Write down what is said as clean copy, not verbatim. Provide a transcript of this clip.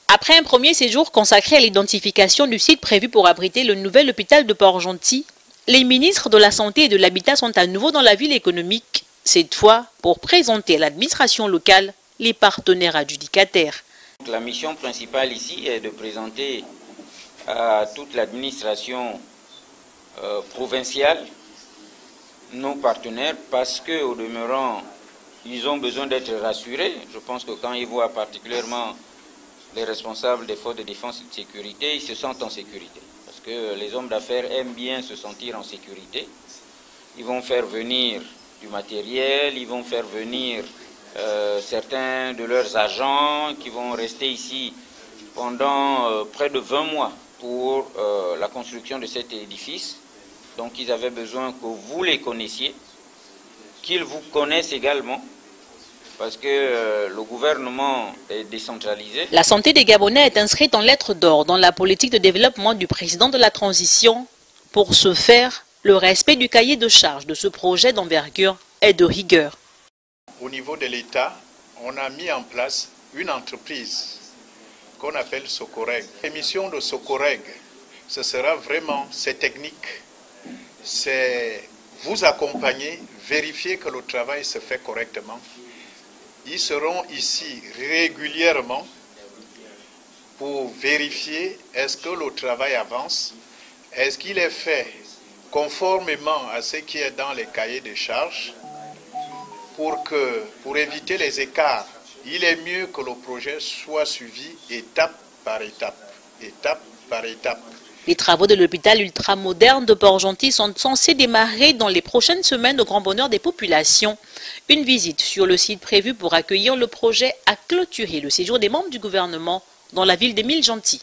Après un premier séjour consacré à l'identification du site prévu pour abriter le nouvel hôpital de Port-Gentil, les ministres de la Santé et de l'Habitat sont à nouveau dans la ville économique, cette fois pour présenter à l'administration locale les partenaires adjudicataires. La mission principale ici est de présenter à toute l'administration provinciale nos partenaires parce qu'au demeurant, ils ont besoin d'être rassurés. Je pense que quand ils voient particulièrement les responsables des forces de défense et de sécurité, ils se sentent en sécurité. Parce que les hommes d'affaires aiment bien se sentir en sécurité. Ils vont faire venir du matériel, ils vont faire venir certains de leurs agents qui vont rester ici pendant près de 20 mois pour la construction de cet édifice. Donc ils avaient besoin que vous les connaissiez, qu'ils vous connaissent également, parce que le gouvernement est décentralisé. La santé des Gabonais est inscrite en lettres d'or dans la politique de développement du président de la transition. Pour ce faire, le respect du cahier de charges de ce projet d'envergure est de rigueur. Au niveau de l'État, on a mis en place une entreprise qu'on appelle Socoreg. L'émission de Socoreg, ce sera vraiment, c'est technique, c'est vous accompagner, vérifier que le travail se fait correctement. Ils seront ici régulièrement pour vérifier est-ce que le travail avance, est-ce qu'il est fait conformément à ce qui est dans les cahiers de charges pour éviter les écarts. Il est mieux que le projet soit suivi étape par étape, étape par étape. Les travaux de l'hôpital ultramoderne de Port-Gentil sont censés démarrer dans les prochaines semaines au grand bonheur des populations. Une visite sur le site prévu pour accueillir le projet a clôturé le séjour des membres du gouvernement dans la ville d'Émile Gentil.